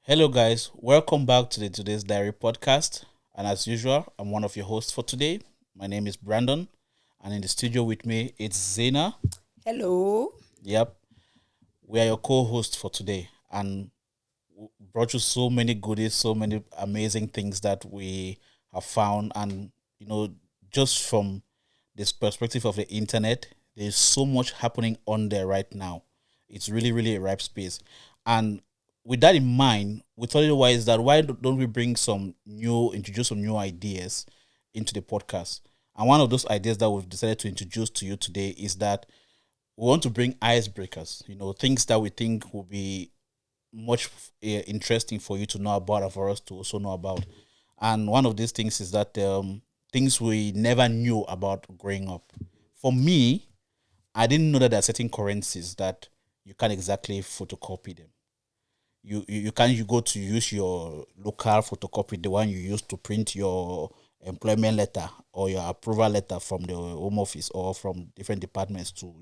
Hello, guys. Welcome back to the Today's Diary podcast. And as usual, I'm one of your hosts for today. My name is Brandon, and in the studio with me, it's Zena. Hello. Yep, we are your co-hosts for today, and brought you so many goodies, so many amazing things that we have found, and just from this perspective of the internet, there's so much happening on there right now. It's really, really a ripe space, and with that in mind, we thought it wise that why don't we introduce some new ideas into the podcast? And one of those ideas that we've decided to introduce to you today is that we want to bring icebreakers, things that we think will be much interesting for you to know about and for us to also know about. And one of these things is that things we never knew about growing up. For me, I didn't know that there are certain currencies that you can't exactly photocopy them. You can you go to use your local photocopy, the one you use to print your employment letter or your approval letter from the home office or from different departments to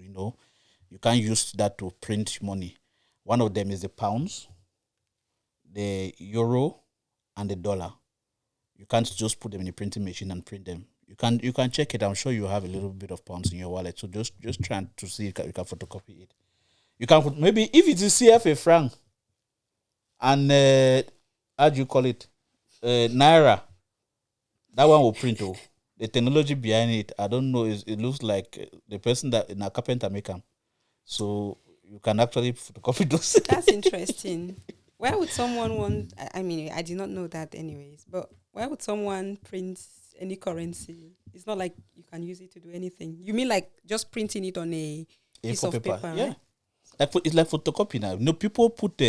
you can use that to print money. One of them is the pounds, the euro, and the dollar. You can't just put them in a printing machine and print them. You can check it. I'm sure you have a little bit of pounds in your wallet. So just trying to see if you can photocopy it. You can put maybe if it is CFA franc and how do you call it? Naira. That one will print. Oh, the technology behind it, I don't know. It looks like the person that in a carpenter make them. So you can actually photocopy those. That's interesting. Why would someone want? I mean, I did not know that, anyways. But why would someone print any currency? It's not like you can use it to do anything. You mean like just printing it on a piece A4 of paper. paper, Yeah. right? It's like photocopy now. People put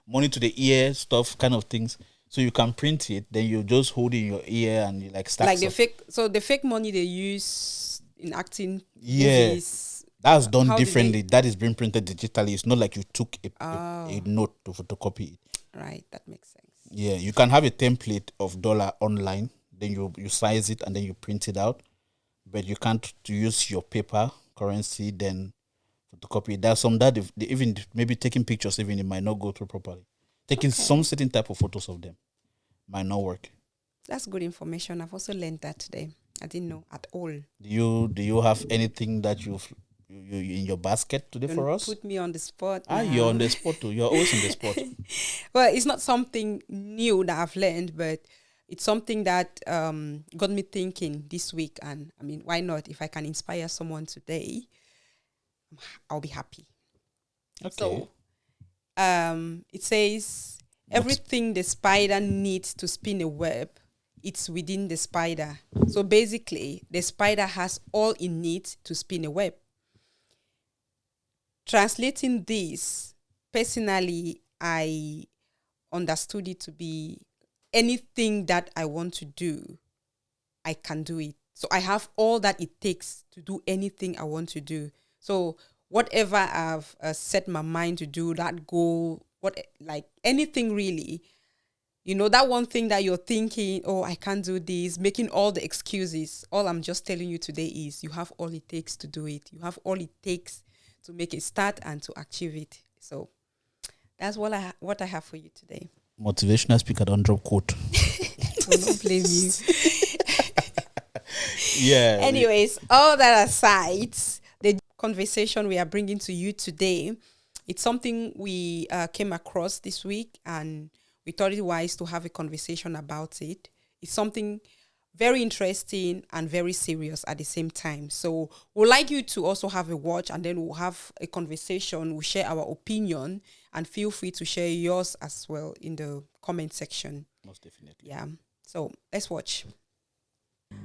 money to the ear stuff kind of things. So you can print it, then you just hold it in your ear and you like Like stacks the up. fake. So the fake money they use in acting Yeah, movies. that's done How did differently. they? That is being printed digitally. It's not like you took a Oh, note to photocopy it. right. That makes sense. Yeah, you can have a template of dollar online, then you size it and then you print it out. But you can't use your paper currency, then photocopy it. There's some that they even maybe taking pictures, even it might not go through properly. Taking some Okay, certain type of photos of them might not work. that's good information. I've also learned that today. I didn't know at all. Do you have anything that you in your basket today Don't for us? put me on the spot You're on now. the spot too. You're always on the spot. Well, it's not something new that I've learned, but it's something that got me thinking this week. And I mean, why not? If I can inspire someone today, I'll be happy. Okay. So it says But everything the spider needs to spin a web, it's within the spider. So basically, the spider has all it needs to spin a web. Translating this, personally, I understood it to be anything that I want to do, I can do it. So I have all that it takes to do anything I want to do. So whatever I've set my mind to do, that goal, like anything really, that one thing that you're thinking, oh, I can't do this, making all the excuses. All I'm just telling you today is you have all it takes to do it. You have all it takes to make it start and to achieve it. So that's what I have for you today. motivational speaker don't drop quote. I will not blame you. Yeah. Anyways, all that aside, the conversation we are bringing to you today, it's something we came across this week, and we thought it wise to have a conversation about it. It's something very interesting and very serious at the same time. So we'd like you to also have a watch, and then we'll have a conversation. We'll share our opinion, and feel free to share yours as well in the comment section. Most definitely. Yeah. So let's watch.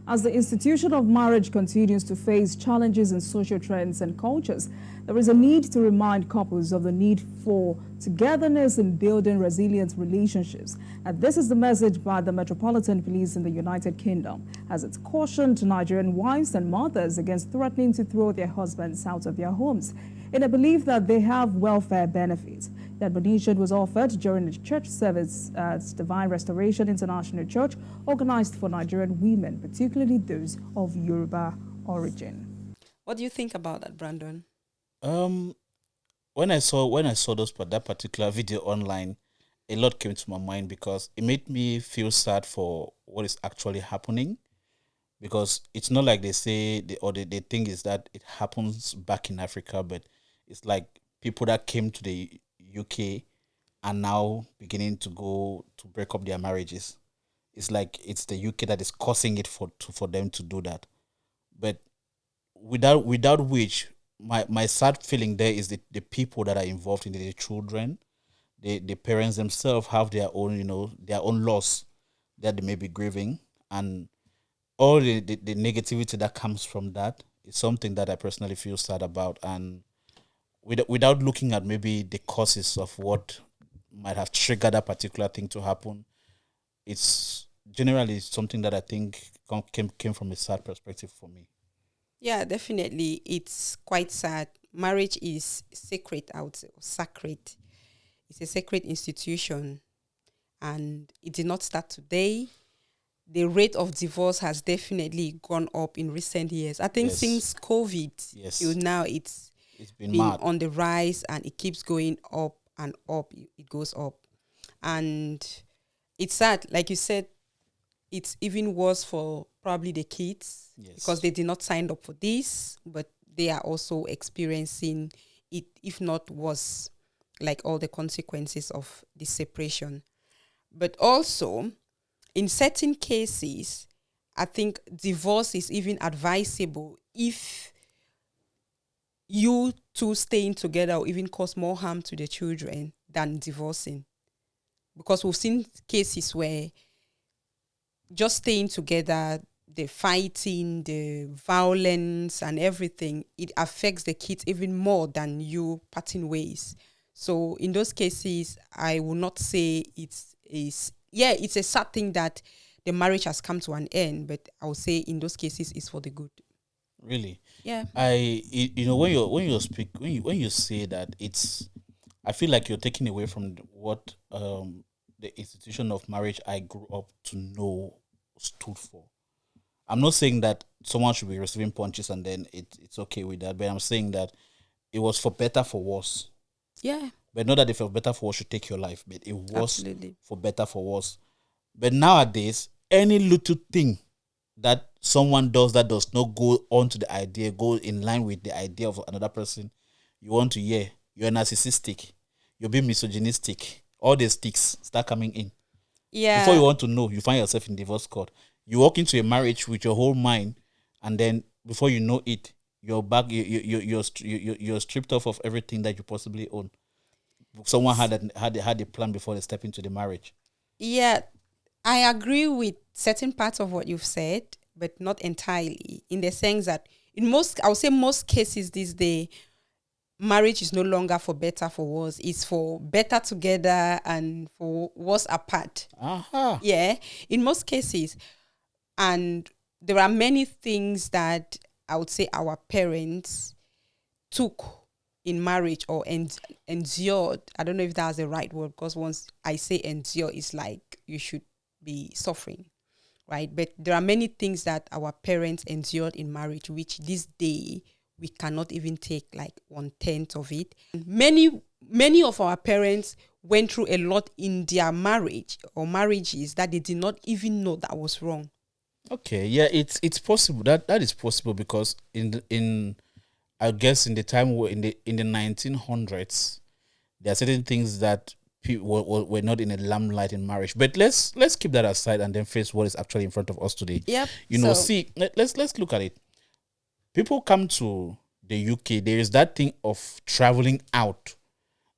As the institution of marriage continues to face challenges in social trends and cultures, there is a need to remind couples of the need for togetherness in building resilient relationships. And this is the message by the Metropolitan Police in the United Kingdom, as it's cautioned Nigerian wives and mothers against threatening to throw their husbands out of their homes in a belief that they have welfare benefits. The admonition was offered during a church service at Divine Restoration International Church, organized for Nigerian women, particularly those of Yoruba origin. What do you think about that, Brandon? Um, when I saw that particular video online, a lot came to my mind because it made me feel sad for what is actually happening. Because it's not like they say they think is that it happens back in Africa, but it's like people that came to the UK are now beginning to go to break up their marriages. It's like it's the UK that is causing it for them to do that. But without which my sad feeling there is the people that are involved in it, the children, the parents themselves have their own, their own loss that they may be grieving, and all the negativity that comes from that is something that I personally feel sad about. And without looking at maybe the causes of what might have triggered that particular thing to happen, it's generally something that I think came from a sad perspective for me. Yeah, definitely. It's quite sad. Marriage is sacred, I would say, or sacred. It's a sacred institution, and it did not start today. The rate of divorce has definitely gone up in recent years. I think Yes. since COVID Yes. till now, it's It's been been mad. on the rise, and it keeps going up and up. It goes up. And it's sad. Like you said, it's even worse for probably the kids Yes. because they did not sign up for this, but they are also experiencing it, if not worse, like all the consequences of this separation. But also, in certain cases, I think divorce is even advisable if you two staying together will even cause more harm to the children than divorcing. Because we've seen cases where just staying together, the fighting, the violence and everything, it affects the kids even more than you parting ways. So in those cases, I will not say it's a sad thing that the marriage has come to an end, but I would say in those cases it's for the good. Really. Yeah. When you say that, I feel like you're taking away from what the institution of marriage I grew up to know stood for. I'm not saying that someone should be receiving punches and then it's okay with that, but I'm saying that it was for better for worse. Yeah, But not that if for better for worse should take your life, but it was absolutely. for better for worse. But nowadays, any little thing that someone does that does not go on to the idea, go in line with the idea of another person, you want to hear, you're narcissistic, you're being misogynistic, all the sticks start coming in. Before you Yeah. want to know, you find yourself in divorce court. You walk into a marriage with your whole mind, and then before you know it, you're back. You're stripped off of everything that you possibly own. Someone had a plan before they step into the marriage. Yeah, I agree with certain parts of what you've said, but not entirely. In the sense that I would say most cases these days, marriage is no longer for better for worse. It's for better together and for worse apart. Aha. Yeah, in most cases. And there are many things that I would say our parents took in marriage or endured. I don't know if that's the right word, because once I say endure, it's like you should be suffering, right? But there are many things that our parents endured in marriage, which this day we cannot even take like 1/10 of it. Many of our parents went through a lot in their marriage or marriages that they did not even know that was wrong. Okay, yeah, it's possible. That is possible because in I guess in the time in the 1900s, there are certain things that people were not in a limelight in marriage. But let's keep that aside and then face what is actually in front of us today. Yep. So See, let's look at it. People come to the UK. There is that thing of traveling out,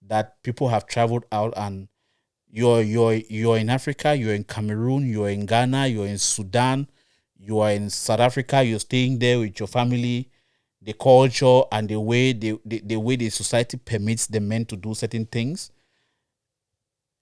that people have traveled out, and you're in Africa, you're in Cameroon, you're in Ghana, you're in Sudan, you are in South Africa, you're staying there with your family. The culture and the way the society permits the men to do certain things,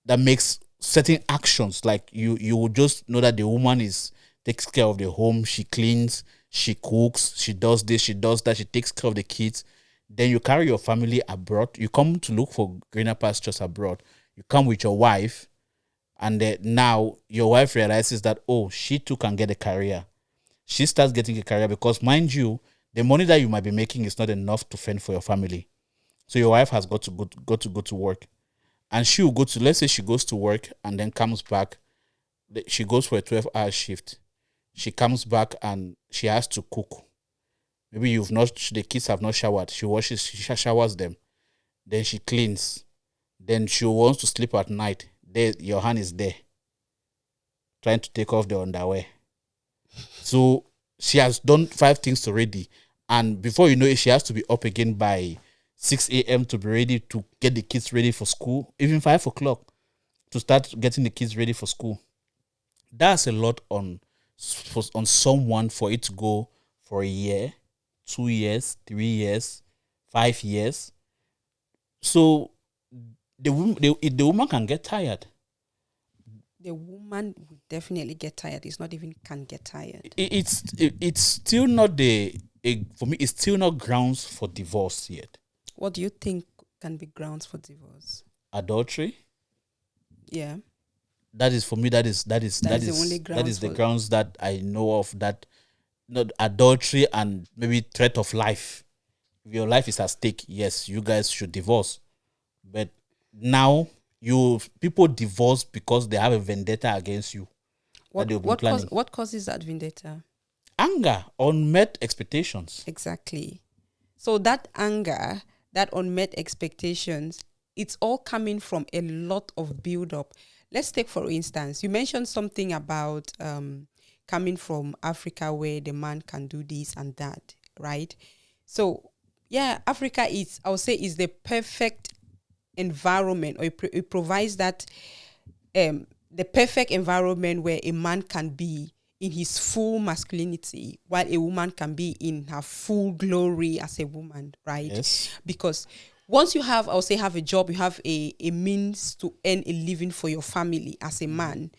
that makes certain actions, like you would just know that the woman is takes care of the home, she cleans, she cooks, she does this, she does that, she takes care of the kids. Then you carry your family abroad, you come to look for greener pastures abroad, you come with your wife, and now your wife realizes that, oh, she too can get a career. She starts getting a career because, mind you, the money that you might be making is not enough to fend for your family. So your wife has got to go to work, and she will go to, let's say she goes to work and then comes back. She goes for a 12-hour shift. She comes back and she has to cook. Maybe the kids have not showered. She showers them. Then she cleans. Then she wants to sleep at night. There, your hand is there, trying to take off the underwear. So she has done 5 things already. And before you know it, she has to be up again by 6 a.m. to be ready to get the kids ready for school, even 5 o'clock to start getting the kids ready for school. That's a lot on someone for it to go for a year, 2 years, 3 years, 5 years. So the woman can get tired. The woman will definitely get tired. It's not even can get tired. It's still not for me. It's still not grounds for divorce yet. What do you think can be grounds for divorce? Adultery. Yeah. That is for me. That is the only grounds that is the grounds that I know of. That not adultery and maybe threat of life. If your life is at stake, yes, you guys should divorce. But now people divorce because they have a vendetta against you. What causes that vendetta? Anger, unmet expectations. Exactly. So that anger, that unmet expectations, it's all coming from a lot of build-up. Let's take, for instance, you mentioned something about coming from Africa where the man can do this and that, right? So, yeah, Africa is, I would say, is the perfect environment, or it provides that the perfect environment where a man can be in his full masculinity while a woman can be in her full glory as a woman, right? Yes. Because once you have, I would say, have a job, you have a means to earn a living for your family as a man,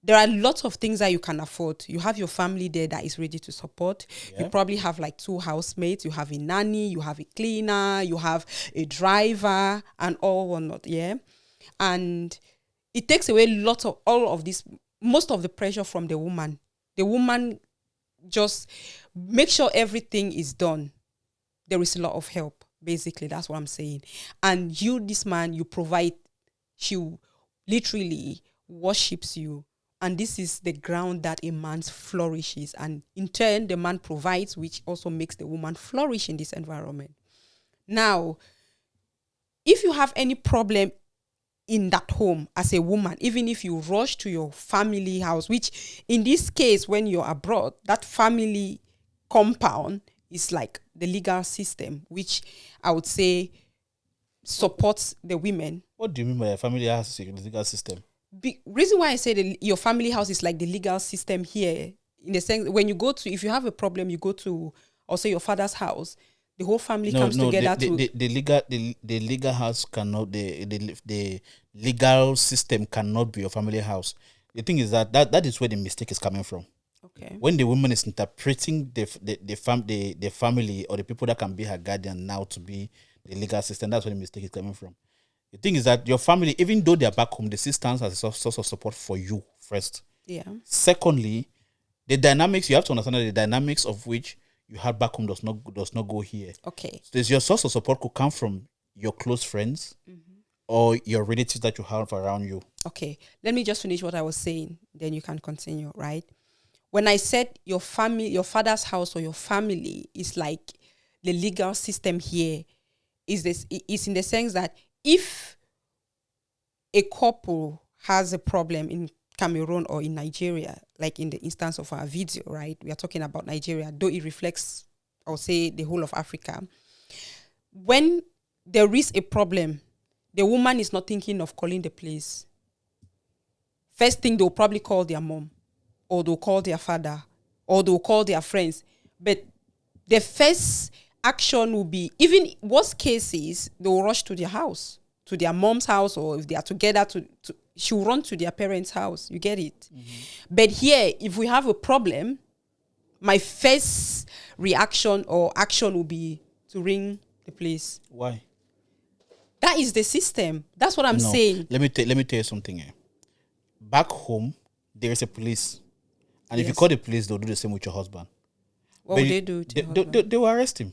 there are lots of things that you can afford. You have your family there that is ready to support. Yeah. You probably have like 2 housemates. You have a nanny, you have a cleaner, you have a driver, and all whatnot, yeah? And it takes away all of this, most of the pressure from the woman. The woman just make sure everything is done. There is a lot of help, basically. That's what I'm saying. And you, this man, you provide. She literally worships you. And this is the ground that a man flourishes. And in turn, the man provides, which also makes the woman flourish in this environment. Now, if you have any problem in that home as a woman, even if you rush to your family house, which in this case, when you're abroad, that family compound is like the legal system, which I would say supports the women. What do you mean by a family house is a legal system? Reason why I say your family house is like the legal system here, in the sense when you go to, if you have a problem, you go to, or say your father's house, the whole family comes together the legal house cannot, the legal system cannot be your family house. The thing is that is where the mistake is coming from. Okay. When the woman is interpreting the family or the people that can be her guardian now to be the legal system, that's where the mistake is coming from. The thing is that your family, even though they're back home, they still stand as a source of support for you first. Yeah. Secondly, the dynamics, you have to understand that the dynamics of which you have back home does not go here. Okay. So your source of support could come from your close friends or your relatives that you have around you. Okay. Let me just finish what I was saying, then you can continue, right? When I said your family, your father's house or your family is like the legal system here, is in the sense that if a couple has a problem in Cameroon or in Nigeria, like in the instance of our video, right? We are talking about Nigeria, though it reflects, I'll say, the whole of Africa. When there is a problem, the woman is not thinking of calling the police. First thing, they'll probably call their mom, or they'll call their father, or they'll call their friends. But the first action will be, even worst cases, they'll rush to their house, to their mom's house, or if they are together, she'll run to their parents' house. You get it? Mm-hmm. But here, if we have a problem, my first reaction or action will be to ring the police. Why? That is the system. That's what I'm saying. Let me tell you something here. Back home, there is a police. And if you call the police, they'll do the same with your husband. What would they do to your husband? They will arrest him.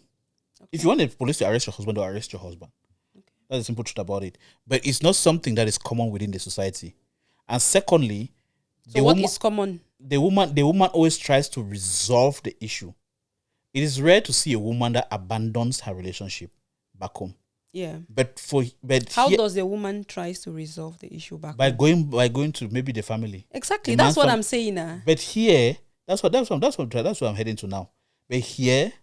Okay. If you want the police to arrest your husband, they'll arrest your husband. Okay. That's the simple truth about it. But it's not something that is common within the society. And secondly, So what is common? the woman always tries to resolve the issue. It is rare to see a woman that abandons her relationship back home. Yeah. But how does the woman tries to resolve the issue back by home? going to maybe the family. Exactly. That's what I'm saying now. But here, that's what I'm heading to now. But here,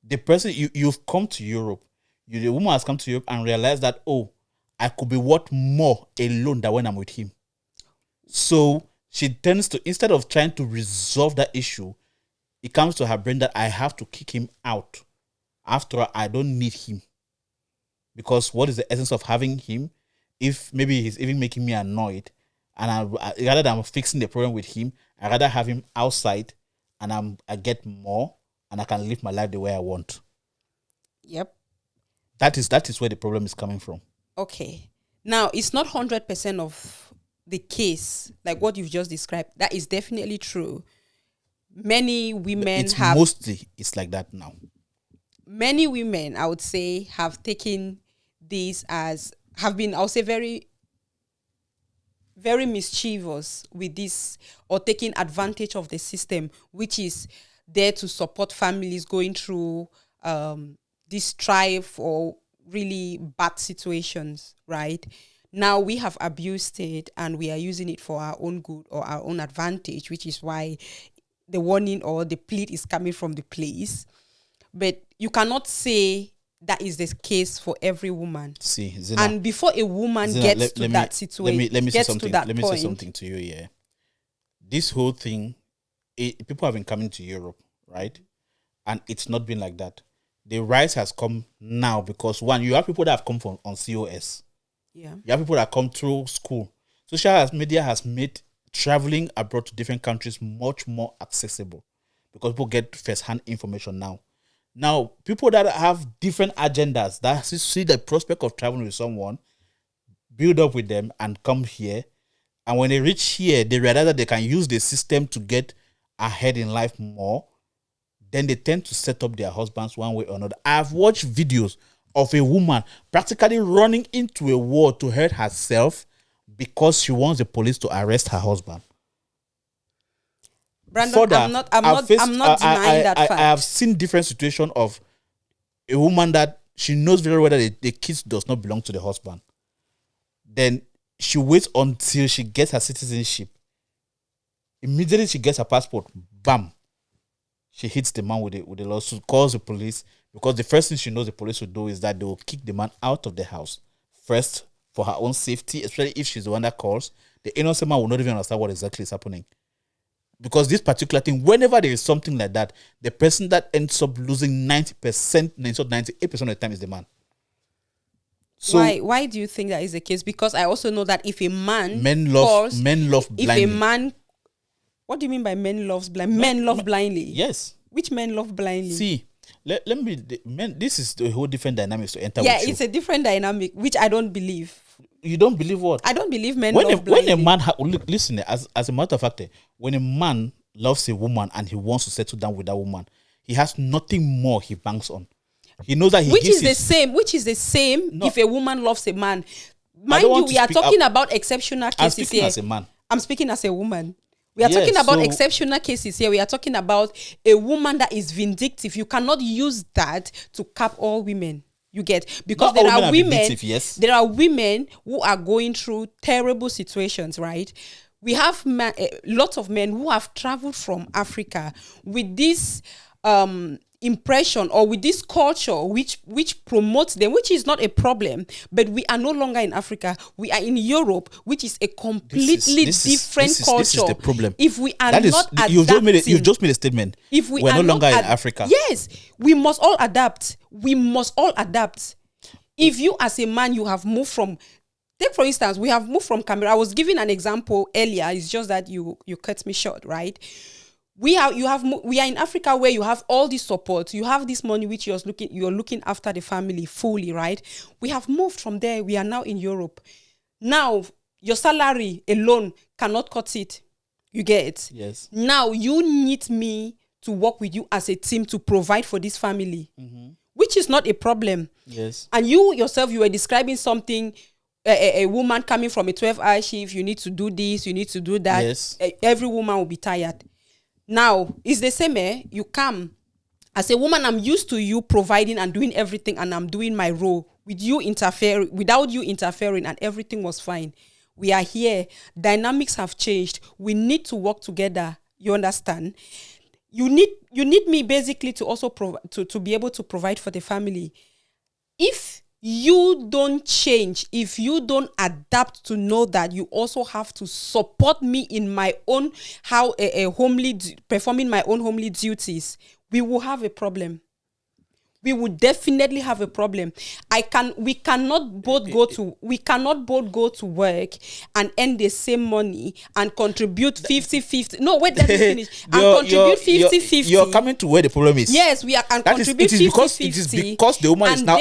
the person you've come to Europe, the woman has come to Europe and realized that, oh, I could be worth more alone than when I'm with him. So she tends to, instead of trying to resolve that issue, it comes to her brain that I have to kick him out. After all, I don't need him. Because what is the essence of having him if maybe he's even making me annoyed, and I rather than fixing the problem with him, I rather have him outside and I get more and I can live my life the way I want. Yep. That is where the problem is coming from. Okay. Now, it's not 100% of the case, like what you've just described. That is definitely true. Many women mostly it's like that now. Many women, I would say, have taken this have been, I'll say, very, very mischievous with this, or taking advantage of the system, which is there to support families going through this strife or really bad situations, right? Now we have abused it and we are using it for our own good or our own advantage, which is why the warning or the plea is coming from the police. But you cannot say that is the case for every woman. See, Zina, and before a woman gets to that situation, let me say something to you. Yeah, this whole thing, people have been coming to Europe, right? And it's not been like that. The rise has come now because, one, you have people that have come from on COS. Yeah. You have people that come through school. Social media has made traveling abroad to different countries much more accessible because people get first-hand information now. Now, people that have different agendas, that see the prospect of traveling with someone, build up with them and come here. And when they reach here, they realize that they can use the system to get ahead in life more. Then they tend to set up their husbands one way or another. I've watched videos of a woman practically running into a wall to hurt herself because she wants the police to arrest her husband. Brandon, further, I'm not denying that fact. I have seen different situations of a woman that she knows very well that the kids does not belong to the husband. Then she waits until she gets her citizenship. Immediately she gets her passport, bam, she hits the man with the lawsuit, calls the police, because the first thing she knows the police will do is that they will kick the man out of the house. First, for her own safety, especially if she's the one that calls. The innocent man will not even understand what exactly is happening. Because this particular thing, whenever there is something like that, the person that ends up losing 98% of the time is the man. So why do you think that is the case? Because I also know that if a man men love blindly. If a man, what do you mean by men loves blind? Men love blindly. Yes. Which men love blindly? See, let me men. This is a whole different dynamics to enter. Yeah, it's a different dynamic, which I don't believe. You don't believe what? I don't believe men love blindly. When a man, listen, as a matter of fact, when a man loves a woman and he wants to settle down with that woman, he has nothing more he banks on. He knows that which is the same No. if a woman loves a man. Mind you, we are talking about exceptional cases I'm speaking here. as a man. I'm speaking as a woman. We are talking about exceptional cases here. We are talking about a woman that is vindictive. You cannot use that to cap all women. You get, because there are women, yes. There are women who are going through terrible situations, right? We have lots of men who have traveled from Africa with this impression or with this culture which promotes them, which is not a problem, but we are no longer in Africa. We are in Europe, which is a completely different culture. This is the problem. If we are not adapting, you've just made a statement. If we are are no longer in Africa, yes, we must all adapt. We must all adapt. If you as a man, you have moved from, take for instance, we have moved from Cameroon. I was giving an example earlier. It's just that you cut me short, right? We are in Africa where you have all this support. You have this money which you're looking after the family fully, right? We have moved from there. We are now in Europe. Now your salary alone cannot cut it. You get it? Yes. Now you need me to work with you as a team to provide for this family. Mm-hmm. which is not a problem. Yes. And you yourself, you were describing something, a woman coming from a 12-hour shift, you need to do this, you need to do that. Yes. Every woman will be tired. Now, it's the same, you come. As a woman, I'm used to you providing and doing everything, and I'm doing my role without you interfering, and everything was fine. We are here. Dynamics have changed. We need to work together. You understand? You need me basically to also to be able to provide for the family. If you don't change, if you don't adapt to know that you also have to support me in my own performing my own homely duties, we will have a problem. We would definitely have a problem. We cannot both go to work and earn the same money and contribute 50-50. No, wait, let me finish. And contribute 50-50. You're coming to where the problem is. Yes, we are, and contribute 50-50. It is because the woman is now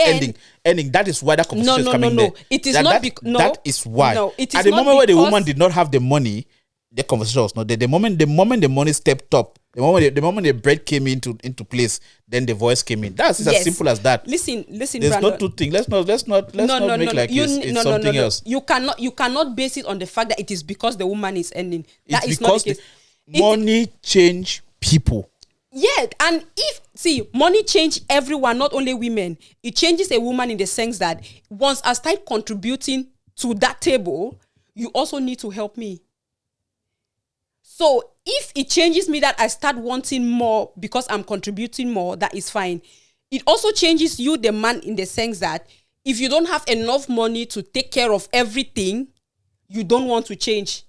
earning. That is why that conversation is coming there. It is not because that is why. No, it is at the not moment where the because woman did not have the money, the conversation was not there. The moment the money stepped up, the moment the bread came into place, then the voice came in. That's as simple as that. Listen, There's Brandon. not two things. Let's not make like it's something else. You cannot base it on the fact that it is because the woman is earning. That It's is not because the case. money change people. Yeah, and money change everyone, not only women. It changes a woman in the sense that once I start contributing to that table, you also need to help me. So if it changes me that I start wanting more because I'm contributing more, that is fine. It also changes you, the man, in the sense that if you don't have enough money to take care of everything, you don't want to change.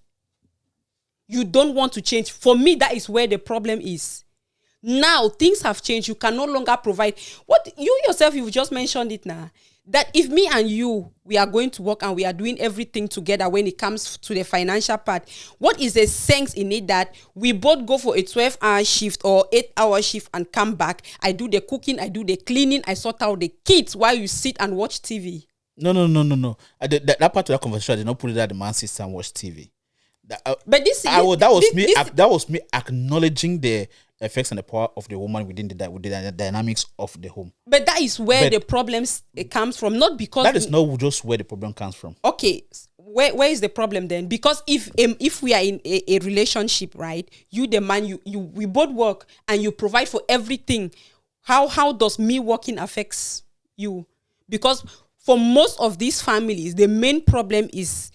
You don't want to change. For me, that is where the problem is. Now, things have changed. You can no longer provide. What you yourself, you've just mentioned it now. That if me and you, we are going to work and we are doing everything together when it comes to the financial part, what is the sense in it that we both go for a 12-hour shift or 8-hour shift and come back? I do the cooking, I do the cleaning, I sort out the kids while you sit and watch TV. No. That part of that conversation, I did not put it that the man sits and watch TV. That was me acknowledging the effects and the power of the woman within the dynamics of the home. But that is where the problems comes from, not because that is not just where the problem comes from. Okay, where is the problem then? Because if we are in a relationship, right? You, the man, we both work and you provide for everything. How does me working affects you? Because for most of these families, the main problem is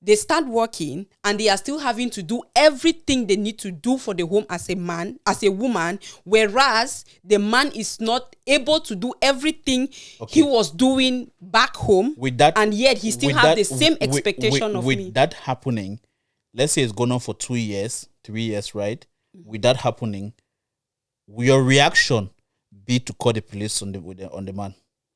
they start working and they are still having to do everything they need to do for the home as a man, as a woman, whereas the man is not able to do everything he was doing back home, and yet he still has the same expectation of me. With that happening, let's say it's gone on for 2 years, 3 years, right? With that happening, will your reaction be to call the police on the man?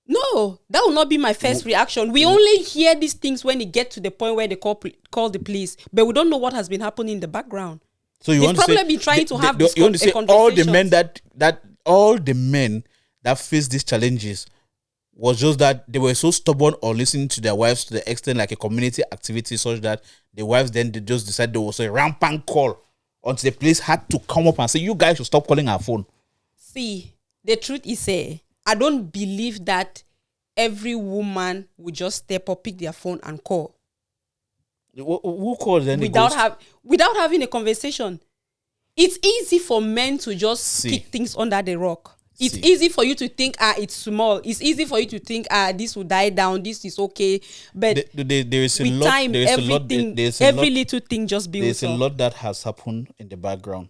No, that will not be my first reaction. We only hear these things when it gets to the point where they call the police, but we don't know what has been happening in the background. So you They've want to probably say been trying to have you want to say all the men that face these challenges was just that they were so stubborn or listening to their wives to the extent like a community activity such that the wives then they just decided there was a rampant call until the police had to come up and say, you guys should stop calling our phone. See, the truth is, I don't believe that every woman would just step up, pick their phone and call. Who calls then? Without having a conversation. It's easy for men to just kick things under the rock. It's easy for you to think, it's small. It's easy for you to think, this will die down, this is okay. But there is with time, every little thing just builds up. There's a lot that has happened in the background.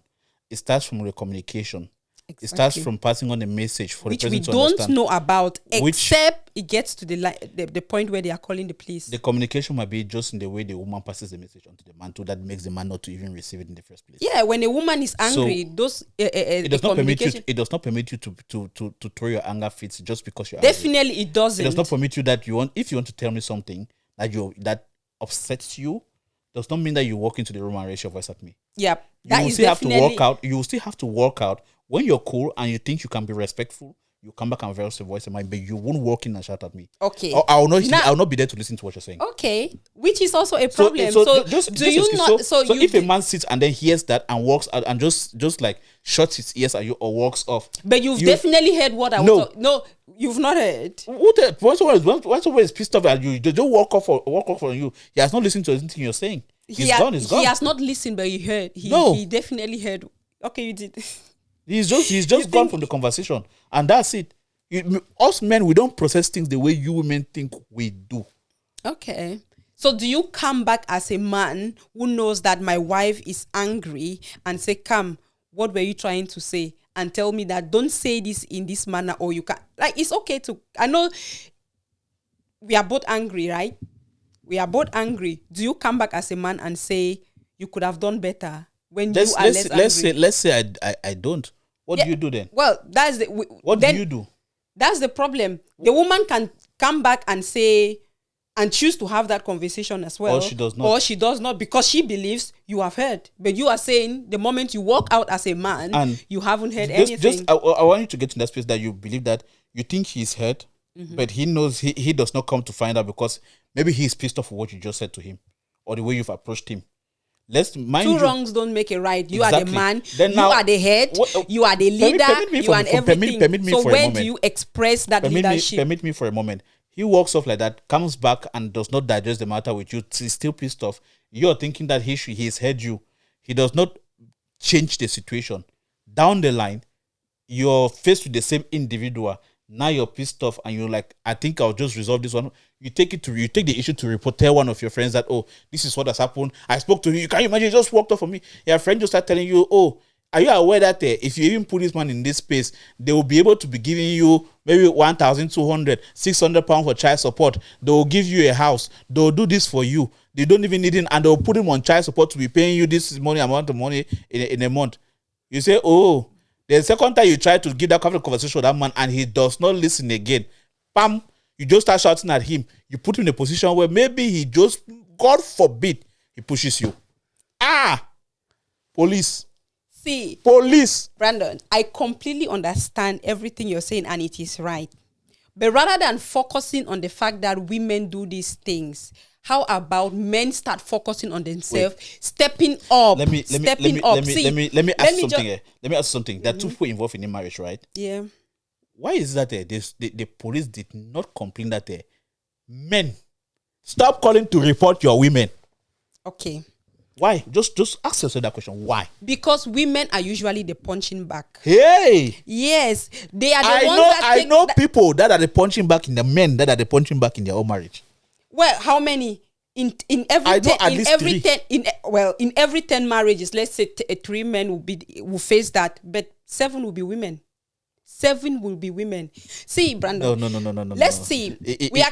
It starts from the communication. Exactly. It starts from passing on a message for the person to understand. Which we don't know about, except it gets to the point where they are calling the police. The communication might be just in the way the woman passes the message on to the man, too, that makes the man not to even receive it in the first place. Yeah, when a woman is angry, it does not permit you to throw your anger fits just because you're definitely angry. It doesn't. It does not permit you if you want to tell me something that upsets you, does not mean that you walk into the room and raise your voice at me. Yeah, You will still have to work out when you're cool and you think you can be respectful. You come back and raise your voice in mine, but you won't walk in and shout at me. Okay. I will not be there to listen to what you're saying. Okay, which is also a problem. So do you not? So if a man sits and then hears that and walks out and just like shuts his ears at you or walks off, but you've definitely heard what I was. No, you've not heard. Once someone is pissed off at you, they don't walk off on you. He has not listened to anything you're saying. He's gone. He has not listened, but he heard. He definitely heard. Okay, you did. He's just gone from the conversation, and that's it. Us men, we don't process things the way you women think we do. Okay. So do you come back as a man who knows that my wife is angry and say, "Come, what were you trying to say?" And tell me that don't say this in this manner, or you can it's okay to. I know we are both angry, right? We are both angry. Do you come back as a man and say you could have done better when you are less angry? Let's say I don't. What do you do then? Well, that's what do you do? That's the problem. The woman can come back and say and choose to have that conversation as well. Or she does not. Or she does not because she believes you have heard. But you are saying the moment you walk out as a man, and you haven't heard anything. I want you to get in that space that you believe that you think he's heard, but he knows he does not come to find out because maybe he's pissed off with what you just said to him or the way you've approached him. Two wrongs don't make a right. You are the man. Then you are the head. You are the leader. You are everything. Permit me so for when a moment. do you express that leadership? Permit me for a moment. He walks off like that, comes back and does not digest the matter with you. He's still pissed off. You're thinking that he's heard you. He does not change the situation. Down the line, you're faced with the same individual. Now you're pissed off and you're like, I think I'll just resolve this one. You take the issue to report, tell one of your friends that, oh, this is what has happened. I spoke to you. Can you imagine? He just walked off on me. Your friend just started telling you, oh, are you aware that if you even put this man in this space, they will be able to be giving you maybe 1,200, 600 pounds for child support. They will give you a house. They will do this for you. They don't even need it, and they will put him on child support to be paying you this amount of money in a month. You say, oh, the second time you try to give that kind of conversation with that man and he does not listen again, bam, you just start shouting at him. You put him in a position where maybe he just, God forbid, he pushes you. Police. See, police. Brandon, I completely understand everything you're saying and it is right. But rather than focusing on the fact that women do these things, how about men start focusing on themselves, stepping up? Let me ask you something. Let me ask you something. There are two people involved in a marriage, right? Yeah. Why is that the police did not complain that men stop calling to report your women? Okay. Why? Just ask yourself that question. Why? Because women are usually the punching back. Hey. Yes, they are the ones that I know people that are the punching back in the men that are the punching back in their own marriage. Well, how many? In every 10 marriages, let's say 3 men will face that, but 7 will be women. 7 will be women. See, Brandon. No. Let's see.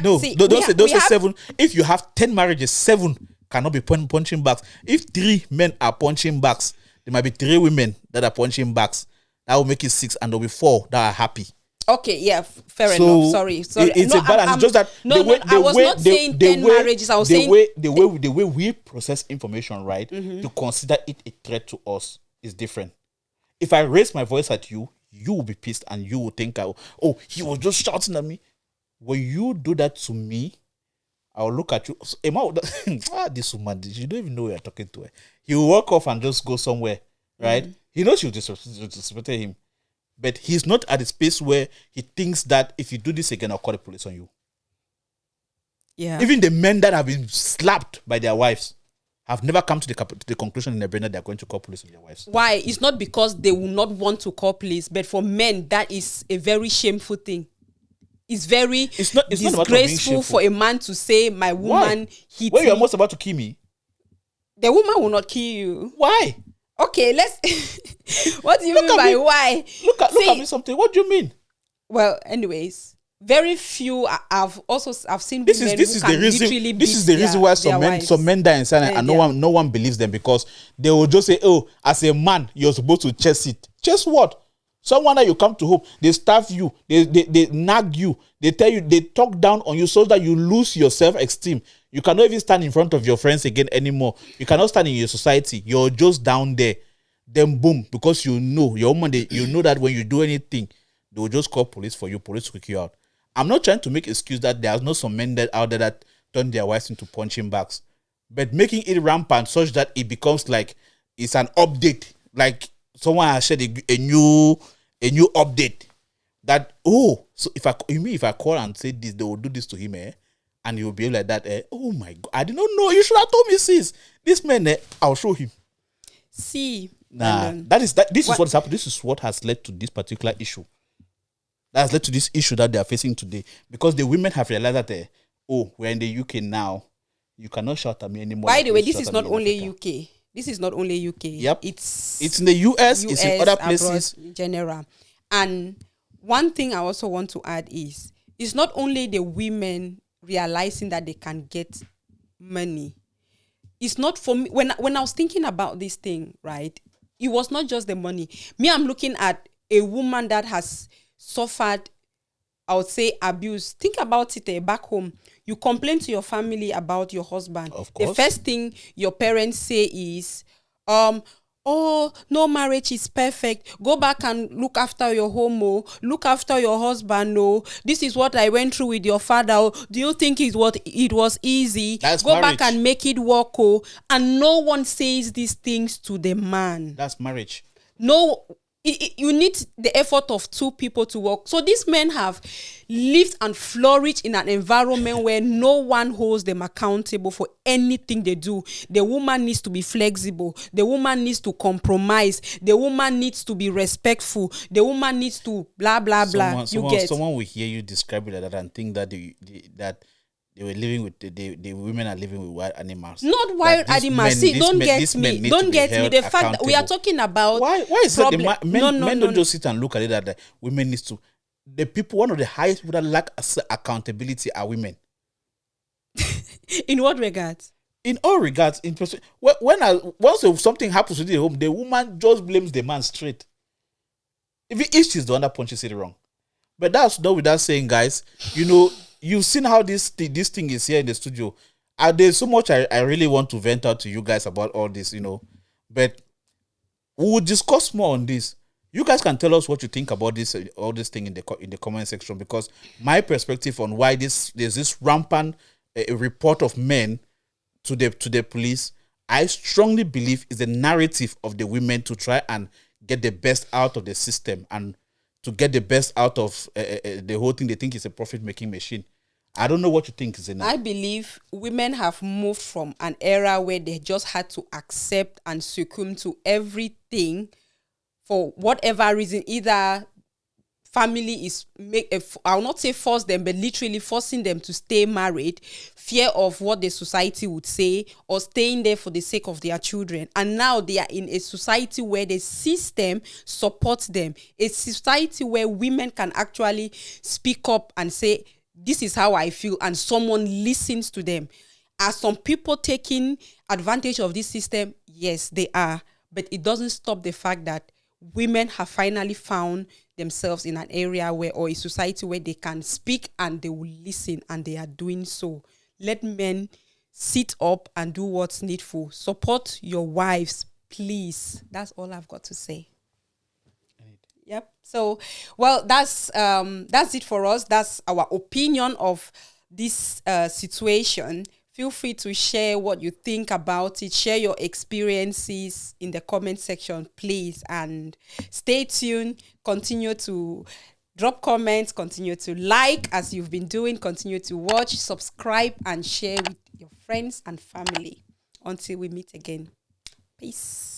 Don't say 7. If you have 10 marriages, 7 cannot be punching backs. If 3 men are punching backs, there might be 3 women that are punching backs. That will make it 6, and there'll be 4 that are happy. Okay, yeah, fair enough. Sorry. It's a balance. It's just that I was not saying 10 marriages. I was saying the way we process information, right, to consider it a threat to us is different. If I raise my voice at you, you will be pissed and you will think, oh, he was just shouting at me. When you do that to me, I'll look at you. This woman, you don't even know you're talking to her. He will walk off and just go somewhere, right? He knows you disrespect him. But he's not at a space where he thinks that if you do this again, I'll call the police on you. Yeah. Even the men that have been slapped by their wives have never come to the conclusion in their brain that they're going to call police on their wives. Why? It's not because they will not want to call police, but for men, that is a very shameful thing. It's very disgraceful for a man to say, my woman hit me. When you're almost about to kill me, the woman will not kill you. Why? Okay, let's. What do you mean by why? Look at me something. What do you mean? Well, anyways, very few. I've seen women who can literally beat This is the reason why some men die in silence and no one believes them, because they will just say, oh, as a man, you're supposed to chase it. Chase what? Someone that you come to hope, they starve you, they nag you, they tell you, they talk down on you so that you lose your self-esteem. You cannot even stand in front of your friends again anymore. You cannot stand in your society. You're just down there. Then boom, because you know your woman, you know that when you do anything, they will just call police for you. Police will kick you out. I'm not trying to make excuse that there's not some men that out there that turn their wives into punching bags, but making it rampant such that it becomes like it's an update. Like someone has shared a new update that so if I call and say this, they will do this to him, and you'll be like that, oh my god, I did not know. You should have told me, sis. This man, I'll show him. See, Nah, this is what's happened. This is what has led to this particular issue. That has led to this issue that they are facing today because the women have realized that we're in the UK now. You cannot shout at me anymore. By the way, this is not only UK. This is not only UK. Yep. It's in the US, it's in other places. In general. And one thing I also want to add is it's not only the women realizing that they can get money. It's not for me. When I was thinking about this thing, right, it was not just the money. Me, I'm looking at a woman that has suffered, I would say, abuse. Think about it back home. You complain to your family about your husband. Of course. The first thing your parents say is, oh, no marriage is perfect. Go back and look after your home. Oh. Look after your husband. Oh. This is what I went through with your father. Oh. Do you think it was easy? That's Go marriage. back and make it work. Oh. And no one says these things to the man. That's marriage. No, you need the effort of two people to work. So these men have lived and flourished in an environment where no one holds them accountable for anything they do. The woman needs to be flexible. The woman needs to compromise. The woman needs to be respectful. The woman needs to blah, blah, blah. Someone will hear you describe it like that and think that they were living with the women are living with wild animals. Not wild animals. See, don't get me. Don't get me. The fact that we are talking about why is it that men don't just sit and look at it that women need to. The people, one of the highest people that lack accountability are women. In what regards? In all regards, once something happens within the home, the woman just blames the man straight. If she's the one that punches it wrong. But that's not without saying, guys, you've seen how this thing is here in the studio. There's so much I really want to vent out to you guys about all this, but we will discuss more on this. You guys can tell us what you think about all this thing in the comment section, because my perspective on why there's this rampant report of men to the police, I strongly believe is the narrative of the women to try and get the best out of the system and to get the best out of the whole thing. They think it's a profit-making machine. I don't know what you think is in it. I believe women have moved from an era where they just had to accept and succumb to everything for whatever reason. Either family is I'll not say force them, but literally forcing them to stay married, fear of what the society would say, or staying there for the sake of their children. And now they are in a society where the system supports them, a society where women can actually speak up and say, this is how I feel, and someone listens to them. Are some people taking advantage of this system? Yes, they are. But it doesn't stop the fact that women have finally found themselves in an area or a society where they can speak and they will listen, and they are doing so. Let men sit up and do what's needful. Support your wives, please. That's all I've got to say. Yep. So, well, that's it for us. That's our opinion of this situation. Feel free to share what you think about it. Share your experiences in the comment section, please. And stay tuned. Continue to drop comments. Continue to like as you've been doing. Continue to watch, subscribe, and share with your friends and family. Until we meet again. Peace.